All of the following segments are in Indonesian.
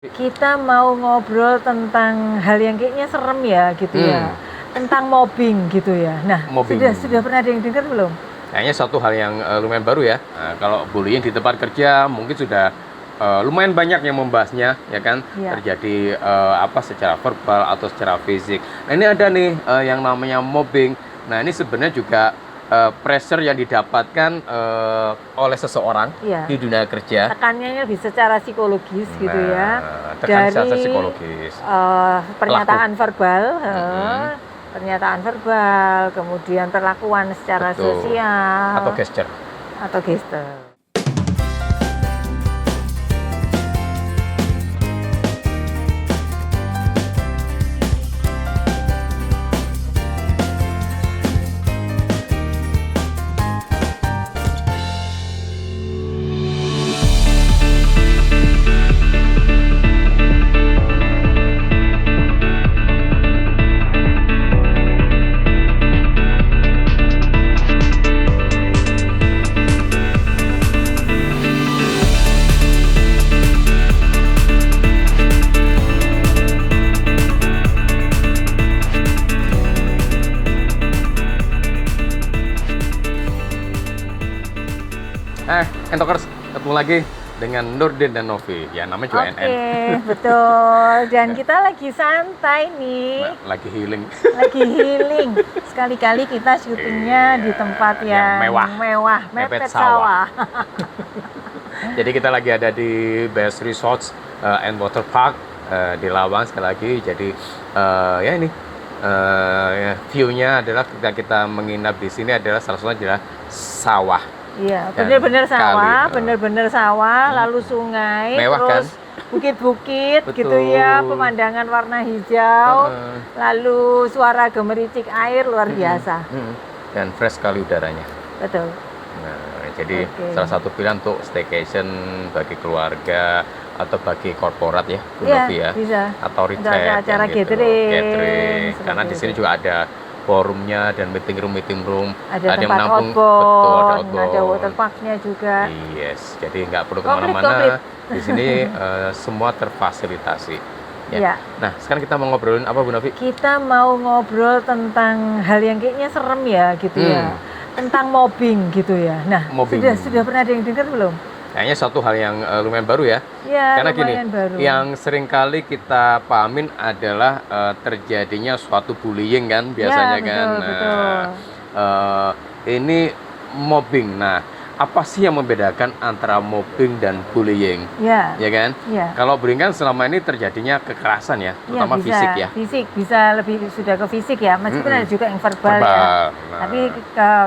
Kita mau ngobrol tentang hal yang kayaknya serem ya gitu ya. Tentang mobbing gitu ya. Nah, Mobbing. sudah pernah ada yang dengar belum? Kayaknya suatu hal yang lumayan baru ya. Nah, kalau bullying di tempat kerja mungkin sudah lumayan banyak yang membahasnya, ya kan? Iya. Terjadi secara verbal atau secara fisik. Nah, ini ada nih yang namanya mobbing. Nah, ini sebenarnya juga pressure yang didapatkan oleh seseorang Iya. di dunia kerja. Tekanannya lebih secara psikologis gitu ya. Tekanan secara Dari psikologis. pernyataan verbal, pernyataan verbal, kemudian perlakuan secara Betul. sosial Atau gesture. atau gesture. Entokers, ketemu lagi dengan Nurdin dan Novi. Ya, namanya juga NN. Betul. Dan kita lagi santai nih. Lagi healing. Lagi healing. Sekali-kali kita syutingnya di tempat yang mewah, mepet sawah. Jadi kita lagi ada di Best Resorts and Water Park di Lawang sekali lagi. Jadi ya ini view-nya adalah ketika kita menginap di sini adalah salah satunya adalah sawah. Iya, benar-benar sawah, benar-benar sawah, lalu sungai, mewah, terus kan? bukit-bukit gitu ya, pemandangan warna hijau, lalu suara gemericik air luar biasa. Dan fresh sekali udaranya. Betul. Nah, jadi salah satu pilihan untuk staycation bagi keluarga atau bagi korporat ya, Bu Novi ya, bisa. atau retreat, acara gathering. Karena di sini juga ada forumnya dan meeting room, ada yang tempat menampung, outbound, ada water parknya juga. Yes, jadi nggak perlu kemana-mana. Di sini semua terfasilitasi. Ya. Nah, sekarang kita mau ngobrolin apa, Bu Novi? Kita mau ngobrol tentang hal yang kayaknya serem ya gitu ya. Tentang mobbing gitu ya. Nah, sudah pernah ada yang dengar belum? Kayaknya suatu hal yang lumayan baru ya. Karena gini, baru. yang seringkali kita pahamin adalah terjadinya suatu bullying kan biasanya kan. Betul. Ini mobbing. Nah, apa sih yang membedakan antara mobbing dan bullying? Ya kan? Kalau bullying kan selama ini terjadinya kekerasan ya, terutama fisik ya. Fisik bisa lebih sudah ke fisik ya, meskipun ada juga yang verbal ya. Nah, tapi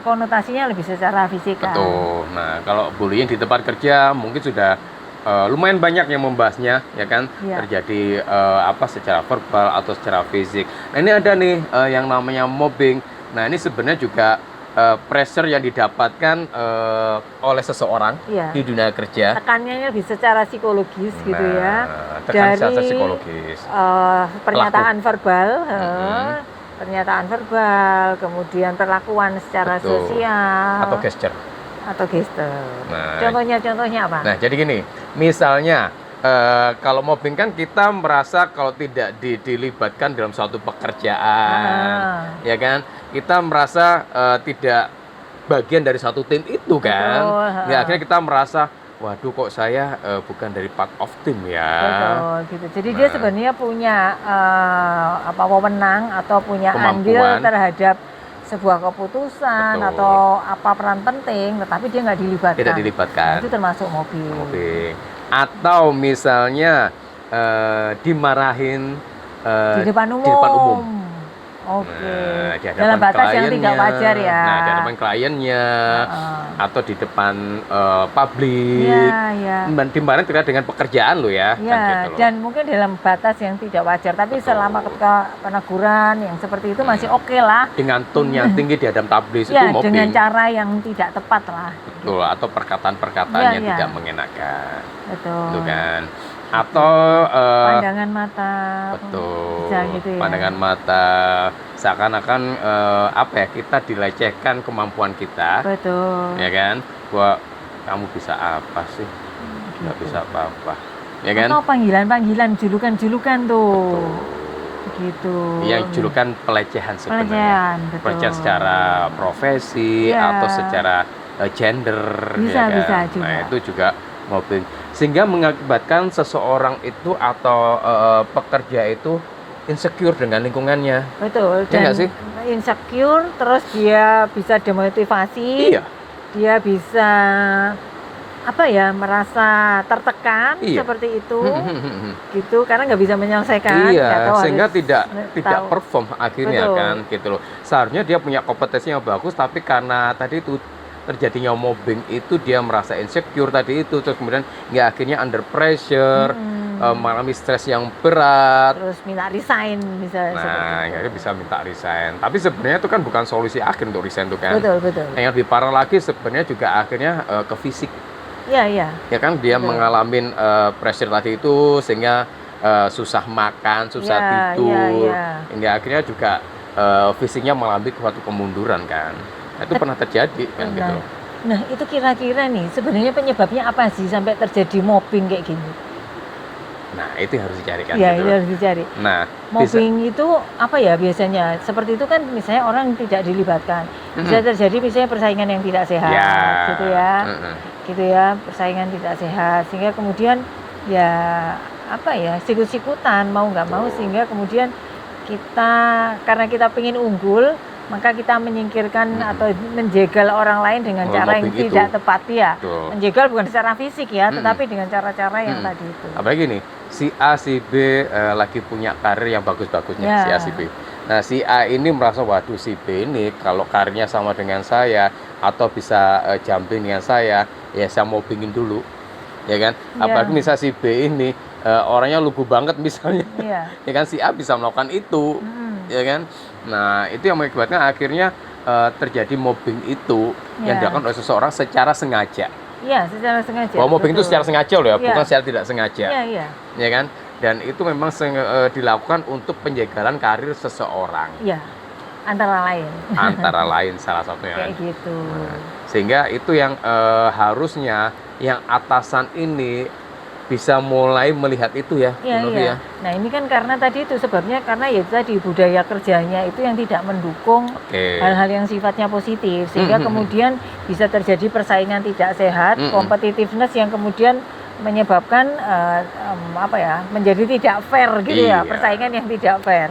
konotasinya lebih secara fisik. Betul. Nah, kalau bullying di tempat kerja mungkin sudah lumayan banyak yang membahasnya, ya kan? Terjadi secara verbal atau secara fisik. Nah, ini ada nih yang namanya mobbing. Nah, ini sebenarnya juga pressure yang didapatkan oleh seseorang di dunia kerja. Tekanannya lebih secara psikologis gitu ya. Dari secara psikologis. Pernyataan verbal, pernyataan verbal, kemudian perlakuan secara sosial atau gesture. Nah, contohnya apa? Nah, jadi gini, misalnya kalau mobbing kan kita merasa kalau tidak dilibatkan dalam suatu pekerjaan, ya kan? Kita merasa tidak bagian dari satu tim itu kan? Ya, akhirnya kita merasa, waduh kok saya bukan dari part of tim ya. Betul, gitu. Jadi dia sebenarnya punya wewenang atau punya andil terhadap sebuah keputusan atau peran penting, tetapi dia nggak dilibatkan. Tidak dilibatkan. Nah, itu termasuk mobbing. Atau misalnya dimarahin di depan umum. Dalam batas yang tidak wajar ya. Nah, di depan kliennya atau di depan publik. Dimarahin terkait dengan pekerjaan lo ya. Kan, dan mungkin dalam batas yang tidak wajar. Tapi selama ketika peneguran yang seperti itu masih oke lah. Dengan tone yang tinggi di hadapan publik itu mobbing. Dengan cara yang tidak tepat lah. Betul, atau perkataan-perkataan yang tidak mengenakan. Betul. Itu kan. Atau pandangan mata. Betul. Gitu ya. Pandangan mata seakan-akan kita dilecehkan kemampuan kita. Betul. Ya kan? Bahwa kamu bisa apa sih? Nggak bisa apa-apa. ya kan? Atau panggilan-panggilan, julukan-julukan tuh. Gitu. Yang julukan pelecehan sebenarnya. Betul. Pelecehan secara profesi Iya. atau secara gender, Bisa, ya kan? bisa juga. Nah, itu juga mobbing. Sehingga mengakibatkan seseorang itu atau pekerja itu insecure dengan lingkungannya. Betul. Iya nggak sih? Insecure, terus dia bisa demotivasi. Iya. Dia bisa merasa tertekan Iya. seperti itu, gitu, karena nggak bisa menyelesaikan. Iya, nggak tahu sehingga harus tidak tahu. perform akhirnya. Betul. Kan gitu loh. Seharusnya dia punya kompetensi yang bagus, tapi karena tadi itu terjadinya mobbing itu dia merasa insecure tadi itu, terus kemudian ya akhirnya under pressure, mengalami stres yang berat. Terus minta resign misalnya. Nah, akhirnya bisa minta resign. Tapi sebenarnya itu kan bukan solusi akhir untuk resign itu kan. Betul, betul. Yang lebih parah lagi sebenarnya juga akhirnya ke fisik. Iya, iya. Ya kan dia Betul. mengalami pressure tadi itu sehingga susah makan, susah Iya, tidur, iya. hingga akhirnya juga fisiknya mengalami suatu kemunduran kan. Nah, itu pernah terjadi kan gitu. Nah, itu kira-kira nih sebenarnya penyebabnya apa sih sampai terjadi mobbing kayak gini? Nah, itu yang harus dicarikan. Iya, gitu. itu harus dicari. Nah, Mobbing itu apa ya biasanya? Seperti itu kan misalnya orang tidak dilibatkan. Bisa terjadi misalnya persaingan yang tidak sehat, Ya. gitu ya. Gitu ya, persaingan tidak sehat sehingga kemudian ya sikut-sikutan mau nggak mau, sehingga kemudian kita karena kita pengen unggul maka kita menyingkirkan atau menjegal orang lain dengan cara yang mobbing tidak itu. tepat ya. Betul. Menjegal bukan secara fisik ya, tetapi dengan cara-cara yang tadi itu. Apalagi nih, si A, si B lagi punya karir yang bagus-bagusnya, Ya. si A, si B. Nah, si A ini merasa, waduh si B ini kalau karirnya sama dengan saya atau bisa jumping dengan saya, ya saya mobbingin dulu, ya kan? Ya. Apalagi misal si B ini orangnya lugu banget misalnya, Iya. ya kan si A bisa melakukan itu, ya kan? Nah, itu yang mengakibatkan akhirnya terjadi mobbing itu yang Ya. dilakukan oleh seseorang secara sengaja. Iya, secara sengaja. Bahwa mobbing itu betul. secara sengaja loh ya, Iya. bukan secara tidak sengaja. Iya, iya. Ya kan? Dan itu memang dilakukan untuk penjagalan karir seseorang. Iya. Antara lain. Antara lain salah satunya. Kayak gitu. Sehingga itu yang harusnya yang atasan ini bisa mulai melihat itu ya, Iya, Bu Novi iya. ya. Nah, ini kan karena tadi itu sebabnya karena ya tadi budaya kerjanya itu yang tidak mendukung Oke. hal-hal yang sifatnya positif, sehingga kemudian bisa terjadi persaingan tidak sehat, competitiveness yang kemudian menyebabkan menjadi tidak fair gitu ya, Iya. persaingan yang tidak fair.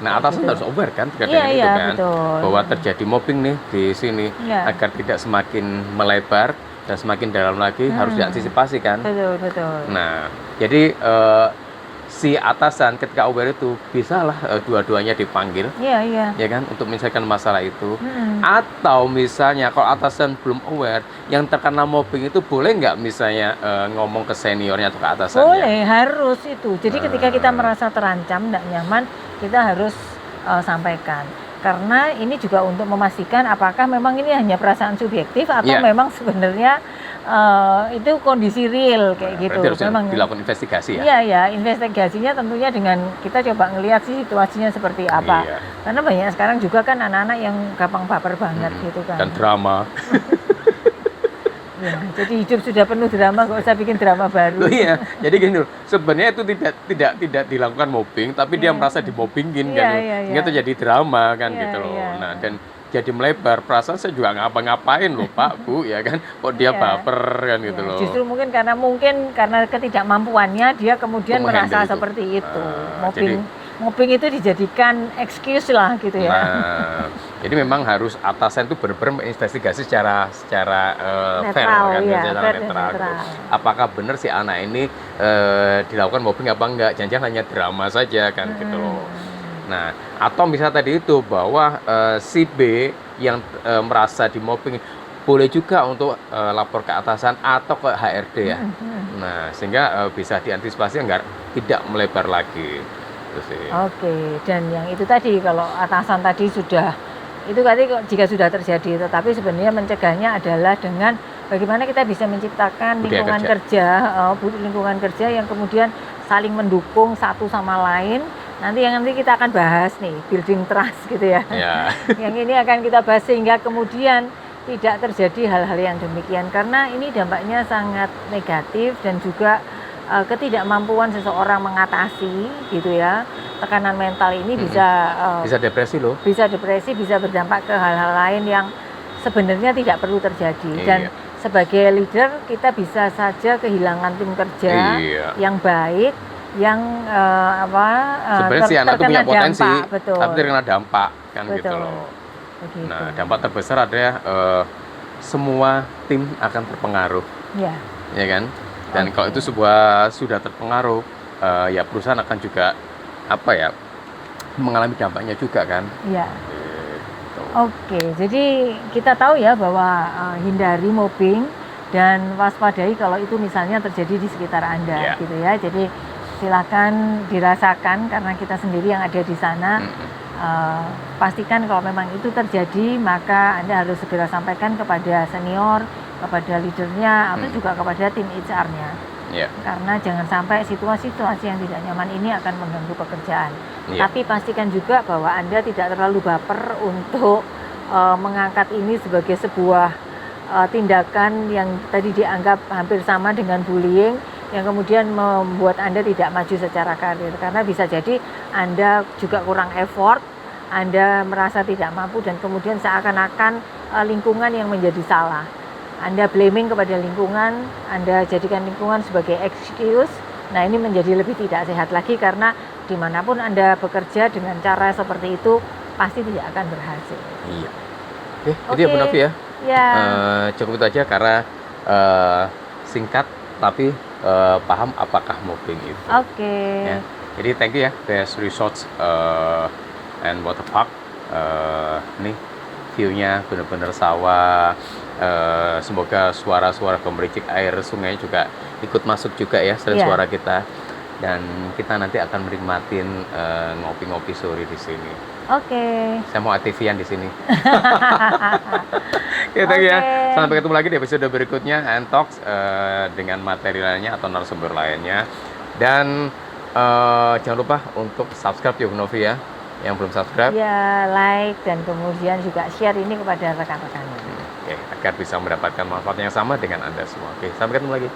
Nah, atasan Gitu. harus aware kan terkait Iya, dengan itu iya, kan, betul. bahwa terjadi mobbing nih di sini, Iya. agar tidak semakin melebar dan semakin dalam lagi, harus diantisipasi kan. Betul, betul. Nah, jadi si atasan ketika aware itu bisalah dua-duanya dipanggil, Iya, iya. ya kan, untuk menyelesaikan masalah itu. Atau misalnya kalau atasan belum aware, yang terkena mobbing itu boleh nggak misalnya ngomong ke seniornya atau ke atasannya? Boleh, harus itu. Jadi ketika kita merasa terancam, tidak nyaman, kita harus sampaikan. Karena ini juga untuk memastikan apakah memang ini hanya perasaan subjektif atau Iya. memang sebenarnya itu kondisi real kayak gitu. Berarti harus Memang dilakukan investigasi ya? Iya, ya, investigasinya tentunya dengan kita coba ngelihat sih situasinya seperti apa. Iya. Karena banyak sekarang juga kan anak-anak yang gampang baper banget gitu kan. Dan drama. Ya, jadi hidup sudah penuh drama, nggak usah bikin drama baru. Loh, iya, jadi gini loh, sebenarnya itu tidak dilakukan mobbing, tapi dia merasa dimobbingin kan, Iya, iya, sehingga iya. terjadi drama kan Iya, gitu loh. iya. Nah, dan jadi melebar, perasaan saya juga ngapa-ngapain loh Pak Bu, ya kan, kok dia Iya. baper kan gitu Ya, loh. justru mungkin karena ketidakmampuannya dia kemudian Untuk merasa menghandle itu. seperti itu. Jadi- Mobbing itu dijadikan excuse lah gitu ya. Nah, jadi memang harus atasan itu benar-benar menginvestigasi secara fair Netral, kan, ya, secara fair dan netral. Gitu. netral. Apakah benar si anak ini dilakukan mobbing apa enggak? Jangan-jangan hanya drama saja kan gitu loh. Nah, atau misalnya tadi itu bahwa si B yang merasa dimobbing boleh juga untuk lapor ke atasan atau ke HRD ya. Nah, sehingga bisa diantisipasi agar tidak melebar lagi. Gitu sih. Oke, dan yang itu tadi kalau atasan tadi sudah itu tadi jika sudah terjadi, tetapi sebenarnya mencegahnya adalah dengan bagaimana kita bisa menciptakan Budaya lingkungan kerja yang kemudian saling mendukung satu sama lain. Nanti kita akan bahas nih building trust gitu ya. Ya. Yang ini akan kita bahas sehingga kemudian tidak terjadi hal-hal yang demikian, karena ini dampaknya sangat negatif dan juga ketidakmampuan seseorang mengatasi gitu ya tekanan mental ini bisa depresi loh. Bisa depresi, bisa berdampak ke hal-hal lain yang sebenarnya tidak perlu terjadi. Dan sebagai leader kita bisa saja kehilangan tim kerja yang baik, yang sebenarnya si anak itu punya potensi, betul. tapi terkena dampak kan betul. gitu loh. Begitu. Nah, dampak terbesar adalah semua tim akan terpengaruh, ya kan? Dan kalau itu sudah terpengaruh, ya perusahaan akan juga mengalami dampaknya juga kan? Iya. Oke, jadi kita tahu ya bahwa hindari mobbing dan waspadai kalau itu misalnya terjadi di sekitar Anda, gitu ya. Jadi silakan dirasakan karena kita sendiri yang ada di sana. Pastikan kalau memang itu terjadi, maka Anda harus segera sampaikan kepada senior, kepada leadernya, atau juga kepada tim HR-nya. Karena jangan sampai situasi-situasi yang tidak nyaman ini akan mengganggu pekerjaan. Tapi pastikan juga bahwa Anda tidak terlalu baper untuk mengangkat ini sebagai sebuah tindakan yang tadi dianggap hampir sama dengan bullying, yang kemudian membuat Anda tidak maju secara karir. Karena bisa jadi Anda juga kurang effort, Anda merasa tidak mampu, dan kemudian seakan-akan lingkungan yang menjadi salah. Anda blaming kepada lingkungan, Anda jadikan lingkungan sebagai excuse. Nah, ini menjadi lebih tidak sehat lagi karena dimanapun Anda bekerja dengan cara seperti itu pasti tidak akan berhasil. Iya. Oke, itu ya Bu Novi ya. Cukup itu aja karena singkat tapi paham apakah mobbing itu. Ya. Jadi thank you ya, Best Resorts and Water Park. Nih view-nya benar-benar sawah. Semoga suara-suara gemericik air sungai juga ikut masuk juga ya selain suara kita, dan kita nanti akan menikmatin ngopi-ngopi sore di sini. Saya mau aktivian di sini. Gitu ya. Sampai ketemu lagi di episode berikutnya and Talks dengan materi lainnya atau narasumber lainnya. Dan jangan lupa untuk subscribe ya Bu Novi ya. Yang belum subscribe, ya like dan kemudian juga share ini kepada rekan-rekannya. Oke, agar bisa mendapatkan manfaat yang sama dengan Anda semua. Oke, sampai ketemu lagi.